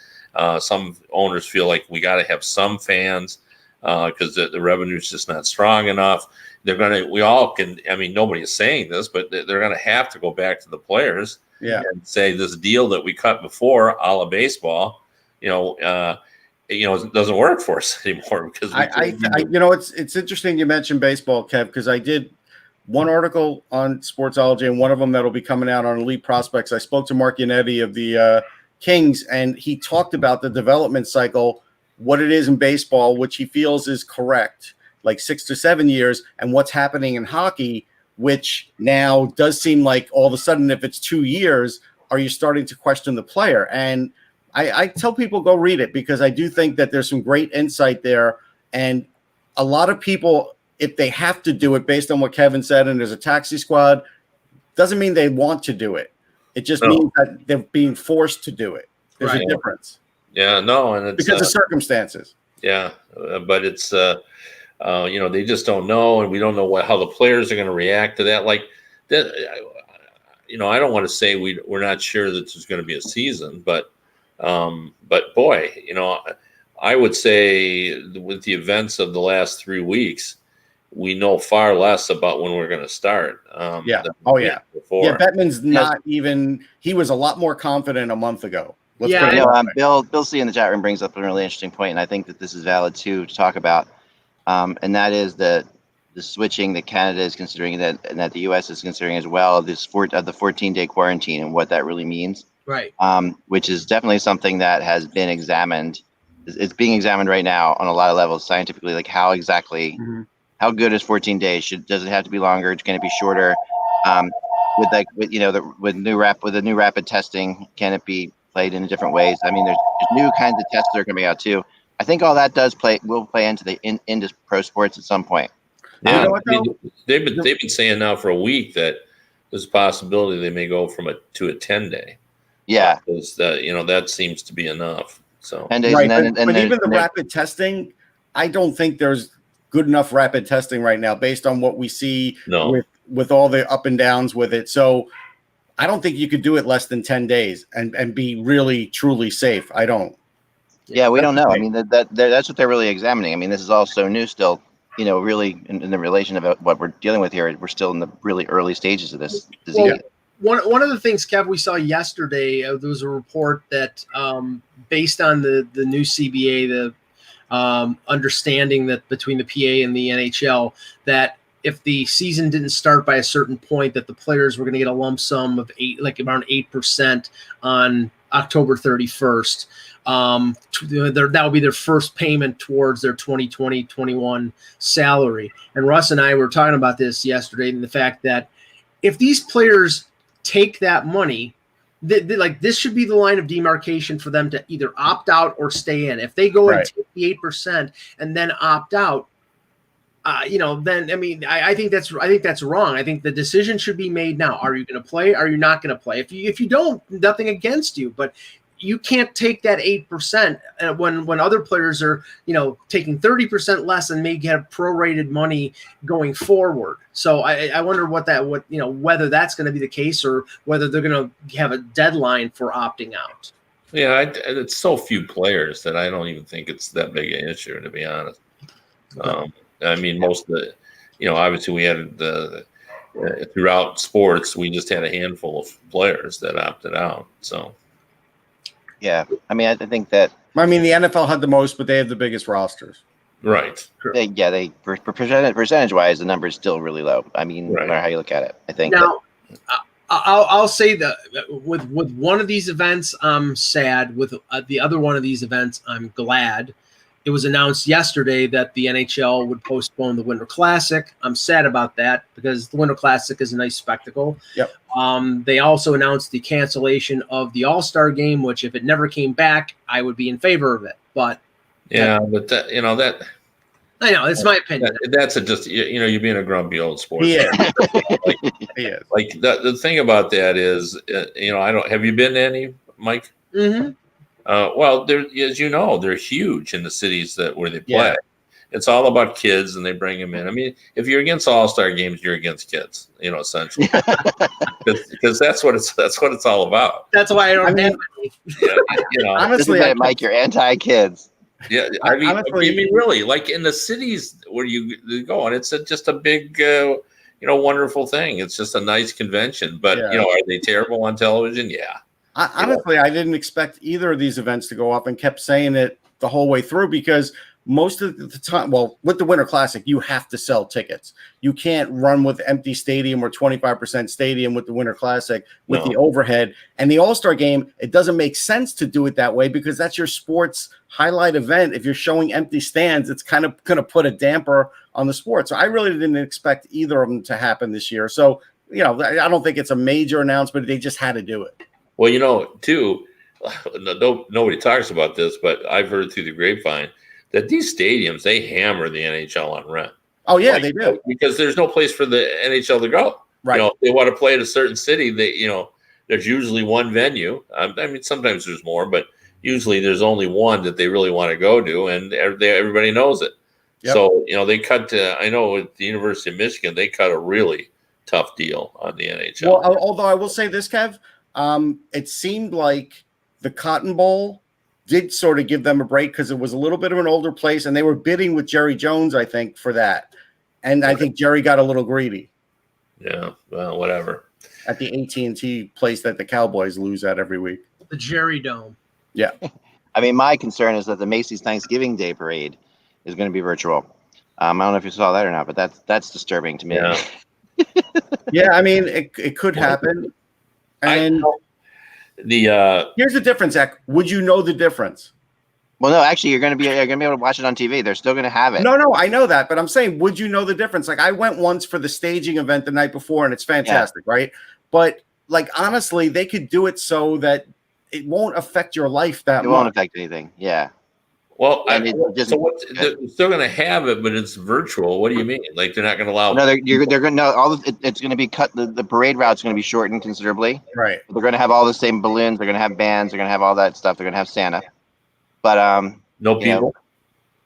Some owners feel like we got to have some fans because the revenue is just not strong enough. Nobody is saying this, but they're going to have to go back to the players and say this deal that we cut before, a la baseball, it doesn't work for us anymore. Because it's interesting you mentioned baseball, Kev, because I did one article on Sportsology and one of them that'll be coming out on Elite Prospects. I spoke to Mark Yannetti of the Kings, and he talked about the development cycle, what it is in baseball, which he feels is correct, like 6 to 7 years, and what's happening in hockey, which now does seem like all of a sudden, if it's 2 years, are you starting to question the player? And I tell people go read it, because I do think that there's some great insight there. And a lot of people, if they have to do it based on what Kevin said, and there's a taxi squad, doesn't mean they want to do it. It just means that they're being forced to do it. There's a difference. Yeah, no. And it's because of circumstances. Yeah. But it's, they just don't know. And we don't know how the players are going to react to that. Like that, I don't want to say we're not sure that there's going to be a season, but boy, I would say with the events of the last 3 weeks, we know far less about when we're going to start. Before. Yeah, Bettman's not even – he was a lot more confident a month ago. Bill C in the chat room brings up a really interesting point, and I think that this is valid too to talk about, and that is the switching that Canada is considering and that the U.S. is considering as well, of the 14-day quarantine and what that really means. Right. Which is definitely something that has been examined. It's being examined right now on a lot of levels scientifically, like how exactly – how good is 14 days? Does it have to be longer? It's going to be shorter. With new rapid testing, can it be played in different ways? I mean, there's new kinds of tests that are coming out too. I think all that will play into pro sports at some point. Yeah, they've been saying now for a week that there's a possibility they may go to a 10-day. Yeah, because that seems to be enough. So 10 days, right, but even the rapid testing, I don't think there's good enough rapid testing right now based on what we see with all the up and downs with it. So I don't think you could do it less than 10 days and be really, truly safe. I don't. Yeah, we don't know. I mean, that's what they're really examining. I mean, this is all so new still, really in the relation of what we're dealing with here. We're still in the really early stages of this disease. One of the things, Kev, we saw yesterday, there was a report that based on the new CBA, the understanding that between the PA and the NHL, that if the season didn't start by a certain point, that the players were going to get a lump sum of around 8% on October 31st. That will be their first payment towards their 2020-21 salary. And Russ and I were talking about this yesterday, and the fact that if these players take that money, this should be the line of demarcation for them to either opt out or stay in. If they go and take the 8% and then opt out, then I think that's wrong. I think the decision should be made now. Are you going to play? Are you not going to play? If you don't, nothing against you, but you can't take that 8% when other players are, taking 30% less and may get prorated money going forward. So I wonder whether that's going to be the case or whether they're going to have a deadline for opting out. Yeah, it's so few players that I don't even think it's that big an issue, to be honest. Most of the, obviously we had throughout sports, we just had a handful of players that opted out. So. Yeah, I think that. The NFL had the most, but they have the biggest rosters. Right. They percentage wise, the number is still really low. No matter how you look at it, I think. Now, I'll say that with one of these events, I'm sad. With the other one of these events, I'm glad. It was announced yesterday that the NHL would postpone the Winter Classic. I'm sad about that because the Winter Classic is a nice spectacle. Yep. They also announced the cancellation of the AllStar game, which if it never came back, I would be in favor of it. But that I know it's my opinion. That's just you're being a grumpy old sports. Yeah. Like the thing about that is, I don't. Have you been to any, Mike? Mm-hmm. Well, as you know, they're huge in the cities where they play. Yeah. It's all about kids, and they bring them in. If you're against all-star games, you're against kids, essentially, because that's what it's all about. That's why I don't have any. Honestly, Mike, you're anti-kids. Yeah, really, like in the cities where you go, and it's just a big, wonderful thing. It's just a nice convention, but are they terrible on television? Yeah. Honestly, I didn't expect either of these events to go up and kept saying it the whole way through because most of the time, with the Winter Classic, you have to sell tickets. You can't run with empty stadium or 25% stadium with the Winter Classic with the overhead. And the All-Star game, it doesn't make sense to do it that way because that's your sports highlight event. If you're showing empty stands, it's kind of going to put a damper on the sport. So I really didn't expect either of them to happen this year. So, I don't think it's a major announcement. They just had to do it. Well, too, nobody talks about this, but I've heard through the grapevine that these stadiums, they hammer the NHL on rent. Oh, yeah, they do. Because there's no place for the NHL to go. Right. If they want to play at a certain city, there's usually one venue. Sometimes there's more, but usually there's only one that they really want to go to, and everybody knows it. Yep. So, they cut I know at the University of Michigan, they cut a really tough deal on the NHL. Well, although I will say this, Kev, it seemed like the Cotton Bowl did sort of give them a break because it was a little bit of an older place, and they were bidding with Jerry Jones, I think, for that. And I think Jerry got a little greedy. Yeah, well, whatever. At the AT&T place that the Cowboys lose at every week. The Jerry Dome. Yeah. My concern is that the Macy's Thanksgiving Day Parade is going to be virtual. I don't know if you saw that or not, but that's disturbing to me. Yeah, yeah, it could happen. And here's the difference, Zach. Would you know the difference? Well, no, actually, you're going to be able to watch it on TV. They're still going to have it. No, I know that, but I'm saying, would you know the difference? Like, I went once for the staging event the night before, and it's fantastic, right? But honestly, they could do it so that it won't affect your life that much. It won't affect anything. Yeah. Well, they're still going to have it, but it's virtual. What do you mean? Like they're not going to allow? No, they're going to it's going to be cut. The parade route's going to be shortened considerably. Right. They're going to have all the same balloons. They're going to have bands. They're going to have all that stuff. They're going to have Santa. But no people.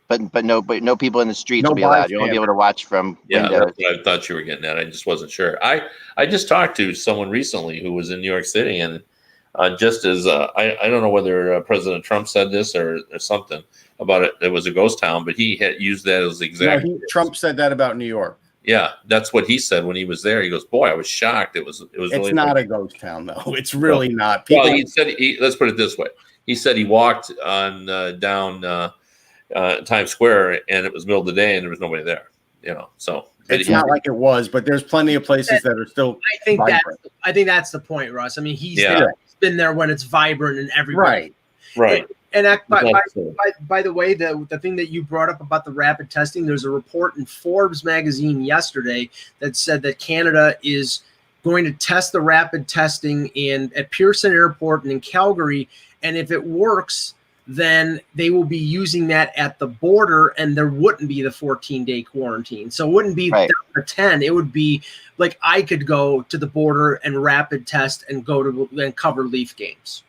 But no people in the streets will be allowed. You won't be able to watch from windows. That's what I thought you were getting at. I just wasn't sure. I just talked to someone recently who was in New York City, and just as I don't know whether President Trump said this or something about it. It was a ghost town, but he had used that as the exact. Trump said that about New York. Yeah, that's what he said when he was there. He goes, "Boy, I was shocked. It was It's really not a ghost town, though. It's really not. People, well, he said let's put it this way. He said he walked on down Times Square, and it was middle of the day, and there was nobody there. So it's not like it was, but there's plenty of places that are still vibrant. I think that's the point, Russ. I mean, he's been there when it's vibrant and everybody. Right. And by the way, the thing that you brought up about the rapid testing, there's a report in Forbes magazine yesterday that said that Canada is going to test the rapid testing at Pearson Airport and in Calgary, and if it works, then they will be using that at the border, and there wouldn't be the 14-day quarantine. So it wouldn't be down to 10. It would be like I could go to the border and rapid test and go to and cover Leaf games.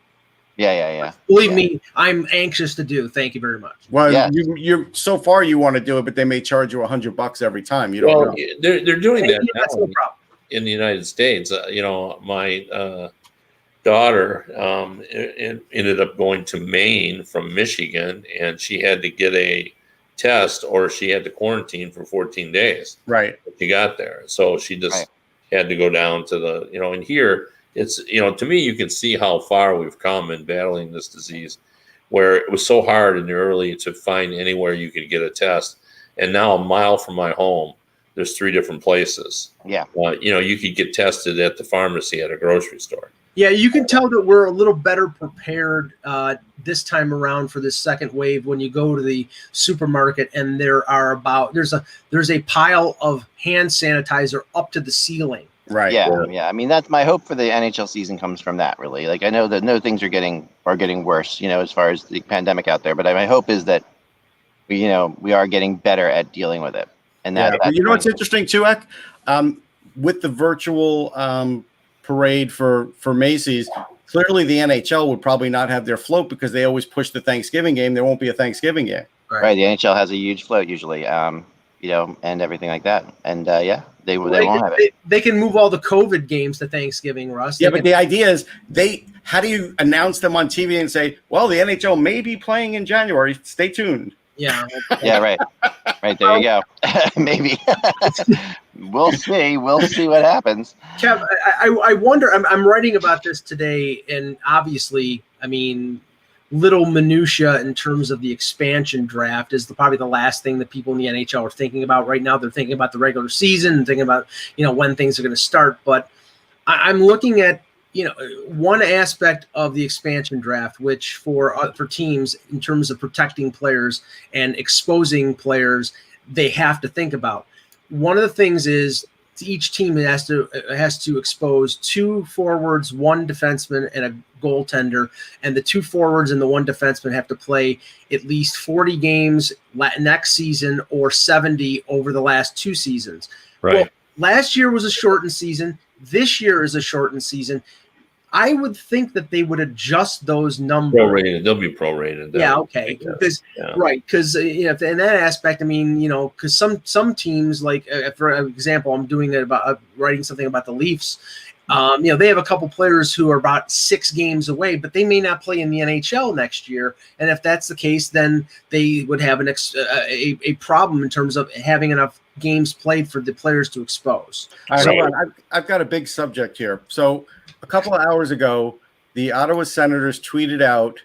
Yeah. Believe me, I'm anxious to do. Thank you very much. Well, you're so far you want to do it, but they may charge you $100 every time. You don't know. They're doing that That's now no problem. in the United States. My daughter ended up going to Maine from Michigan, and she had to get a test or she had to quarantine for 14 days. Right. She got there. So she just had to go down to the, and here it's, to me, you can see how far we've come in battling this disease, where it was so hard in the early to find anywhere you could get a test. And now a mile from my home, there's 3 different places. Yeah. You could get tested at the pharmacy at a grocery store. Yeah, you can tell that we're a little better prepared this time around for this second wave. When you go to the supermarket and there's a pile of hand sanitizer up to the ceiling. Right. Yeah. I mean, that's my hope for the NHL season comes from that, really. Like, I know that things are getting worse, as far as the pandemic out there. But my hope is that we are getting better at dealing with it. And that's what's interesting too, Ek? With the virtual parade for Macy's, clearly the NHL would probably not have their float because they always push the Thanksgiving game. There won't be a Thanksgiving game. Right. The NHL has a huge float usually, and everything like that. And they won't have it. They can move all the COVID games to Thanksgiving, Russ. But the idea is how do you announce them on TV and say, well, the NHL may be playing in January. Stay tuned. Yeah. Yeah. Right. Right. There you go. Maybe. We'll see. We'll see what happens. Kev, I wonder. I'm writing about this today, and obviously, I mean, little minutia in terms of the expansion draft is probably the last thing that people in the NHL are thinking about right now. They're thinking about the regular season and thinking about when things are going to start. But I'm looking at one aspect of the expansion draft, which for teams in terms of protecting players and exposing players, they have to think about. One of the things is each team has to expose 2 forwards, 1 defenseman, and a goaltender, and the 2 forwards and the 1 defenseman have to play at least 40 games next season or 70 over the last 2 seasons. Right. Well, last year was a shortened season. This year is a shortened season. I would think that they would adjust those numbers. Prorated. They'll be prorated. Yeah, okay. Because in that aspect, I mean, because some teams, like for example, I'm doing it about writing something about the Leafs. They have a couple players who are about 6 games away, but they may not play in the NHL next year. And if that's the case, then they would have a problem in terms of having enough games played for the players to expose. All right, hold on. I've got a big subject here. So a couple of hours ago, the Ottawa Senators tweeted out,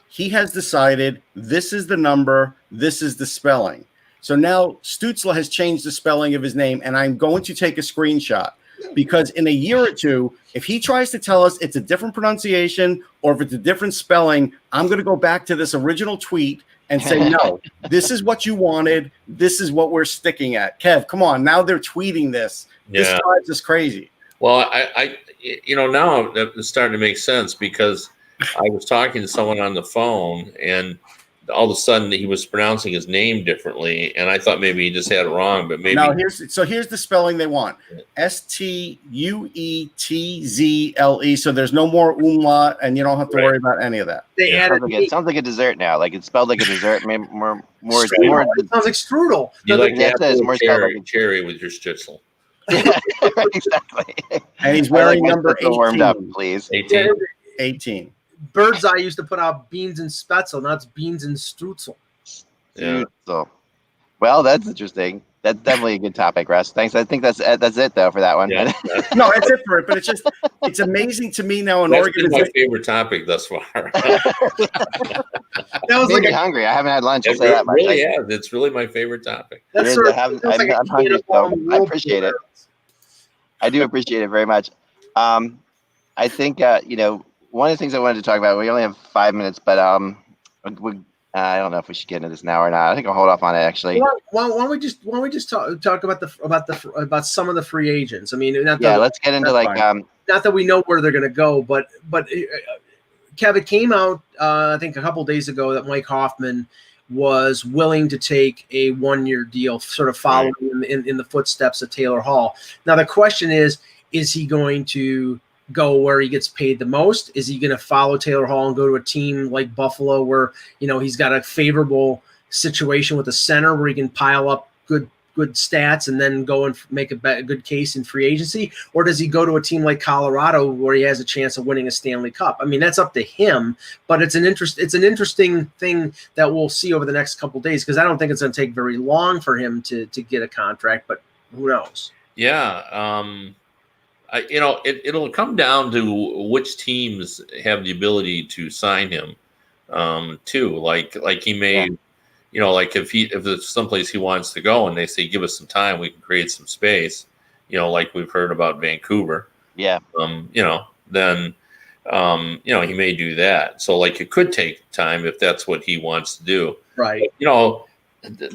he has decided this is the number, this is the spelling. So now Stützle has changed the spelling of his name, and I'm going to take a screenshot because in a year or two, if he tries to tell us it's a different pronunciation or if it's a different spelling, I'm going to go back to this original tweet and say, no, this is what you wanted. This is what we're sticking at. Kev, come on. Now they're tweeting this. This drives us crazy. Well, I now it's starting to make sense because I was talking to someone on the phone and all of a sudden he was pronouncing his name differently, and I thought maybe he just had it wrong, but maybe no. Here's the spelling they want: Stuetzle. So there's no more umlaut, and you don't have to worry about any of that. It sounds like a dessert now. Like it's spelled like a dessert. Maybe more. It sounds like strudel. You like apple cherry with your Stützle. Exactly. And he's wearing number 18. Warmed up, please. 18. Birdseye used to put out beans and Spätzle. Now it's beans and Strudel. Yeah. So, well, that's interesting. That's definitely a good topic, Russ. Thanks. I think that's it though for that one. Yeah. No, that's it for it. But it's amazing to me now. That's been my favorite topic thus far. That was Made me hungry. I haven't had lunch. I'll say that much. Really has. It's really my favorite topic. That's I'm hungry, so I appreciate it. I do appreciate it very much. I think one of the things I wanted to talk about. We only have 5 minutes, but I don't know if we should get into this now or not. I think I'll hold off on it actually. Why don't we just talk about some of the free agents? I mean, let's get into not that we know where they're going to go, but Kevin came out I think a couple of days ago that Mike Hoffman was willing to take a 1-year deal, sort of following in the footsteps of Taylor Hall. Now the question is he going to go where he gets paid the most? Is he going to follow Taylor Hall and go to a team like Buffalo where, he's got a favorable situation with a center where he can pile up good stats and then go and make a good case in free agency? Or does he go to a team like Colorado where he has a chance of winning a Stanley Cup? I mean, that's up to him, but it's an interesting thing that we'll see over the next couple of days, because I don't think it's going to take very long for him to get a contract, but who knows? Yeah. It'll come down to which teams have the ability to sign him, too. Like he may, like if there's someplace he wants to go and they say, give us some time, we can create some space, like we've heard about Vancouver. Yeah. Then he may do that. So like it could take time if that's what he wants to do. Right. But,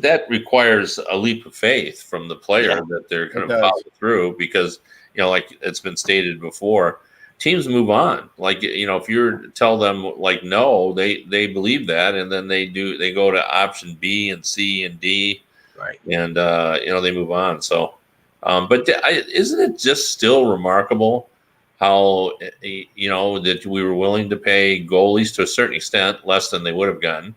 that requires a leap of faith from the player that they're going to follow through, because like it's been stated before, teams move on. Like, if you tell them like, no, they believe that. And then they go to option B and C and D. Right. And, they move on. So, but isn't it just still remarkable how, that we were willing to pay goalies to a certain extent, less than they would have gotten.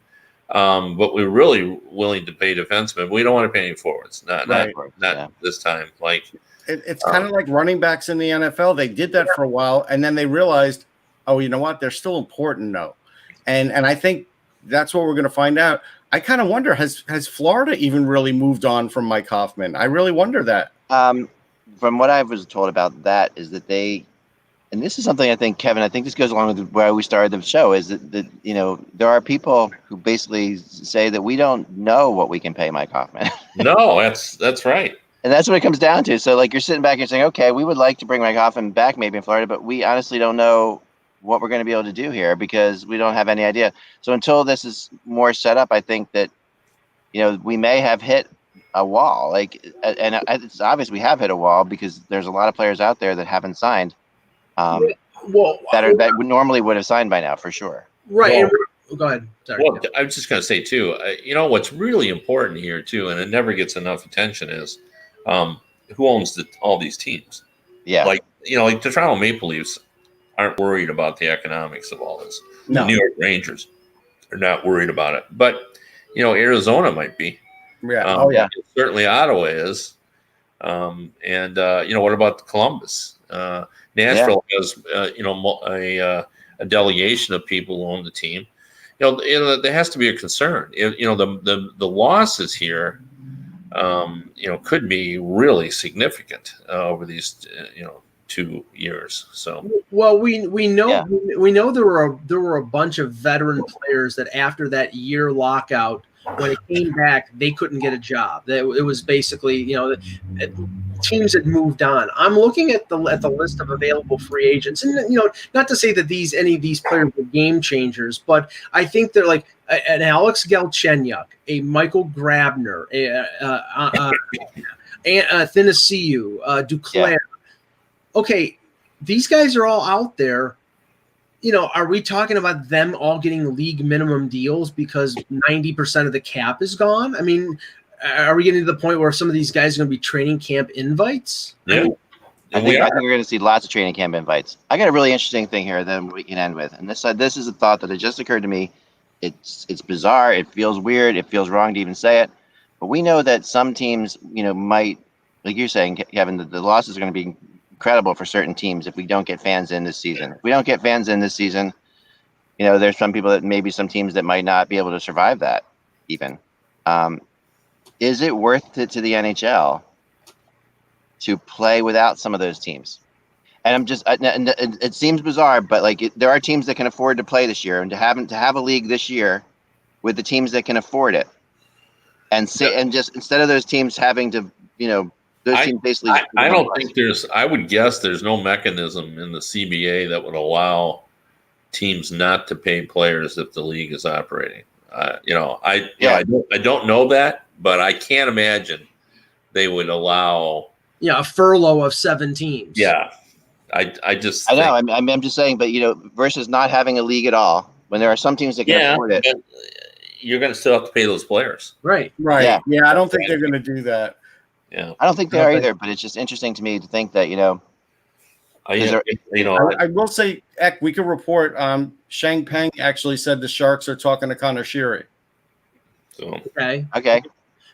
But we're really willing to pay defensemen. We don't want to pay any forwards. Not this time. Like, it's kind of like running backs in the NFL. They did that for a while, and then they realized, oh, you know what? They're still important, though. And I think that's what we're going to find out. I kind of wonder, has Florida even really moved on from Mike Hoffman? I really wonder that. From what I was told about that is that and this is something I think, Kevin, I think this goes along with where we started the show, is that there are people who basically say that we don't know what we can pay Mike Hoffman. No, that's right. And that's what it comes down to. So, like, you're sitting back and saying, okay, we would like to bring Mike Hoffman back maybe in Florida, but we honestly don't know what we're going to be able to do here because we don't have any idea. So until this is more set up, I think that, we may have hit a wall. Like, and it's obvious we have hit a wall because there's a lot of players out there that haven't signed that normally would have signed by now, for sure. Right. Go ahead. Sorry. Well, I was just going to say, too, what's really important here, too, and it never gets enough attention is, who owns all these teams? Yeah. Like the Toronto Maple Leafs aren't worried about the economics of all this. No. The New York Rangers are not worried about it. But, Arizona might be. Yeah. Certainly Ottawa is. And what about Columbus? Nashville has, a delegation of people who own the team. There has to be a concern. The losses here, could be really significant over these, 2 years. So, well, we know there were a bunch of veteran players that after that year lockout, when it came back, they couldn't get a job. It was basically, teams had moved on. I'm looking at the list of available free agents, and not to say that any of these players were game changers, but I think they're like an Alex Galchenyuk, a Michael Grabner, Athanasiou, Duclair. Yeah. Okay, these guys are all out there. Are we talking about them all getting league minimum deals because 90% of the cap is gone? I mean, are we getting to the point where some of these guys are going to be training camp invites? Yeah. I think we're going to see lots of training camp invites. I got a really interesting thing here that we can end with. And this is a thought that had just occurred to me. It's bizarre. It feels weird. It feels wrong to even say it. But we know that some teams, might, like you're saying, Kevin, the losses are going to be incredible for certain teams if we don't get fans in this season. If we don't get fans in this season, there's some people that maybe some teams that might not be able to survive that even. is it worth it to the NHL to play without some of those teams? And I'm just, and it seems bizarre, but like there are teams that can afford to play this year, and to have a league this year with the teams that can afford it, and just instead of those teams having to, those teams basically. I don't think I would guess there's no mechanism in the CBA that would allow teams not to pay players if the league is operating. I don't know that, but I can't imagine they would allow. Yeah, a furlough of 7 teams. Yeah. I know. I'm just saying, but versus not having a league at all, when there are some teams that can afford it, you're going to still have to pay those players. Right. Yeah. I don't think they're going to do that. Yeah. I don't think they are either. But it's just interesting to me to think that I will say, Eck, we could report. Shang Peng actually said the Sharks are talking to Connor Sheary. So okay.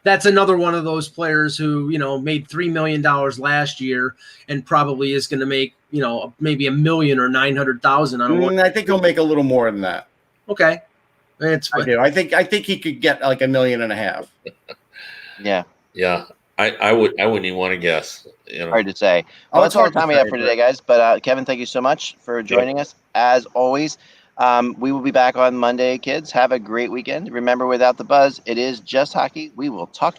That's another one of those players who, made $3 million last year and probably is going to make, maybe $1 million or $900,000. I think he'll make a little more than that. Okay. I do. I think he could get like $1.5 million. Yeah. Yeah. I wouldn't even want to guess. Hard to say. Well, that's all the time we have for today, guys. But Kevin, thank you so much for joining us. As always, we will be back on Monday, kids. Have a great weekend. Remember, without the buzz, it is just hockey. We will talk to you.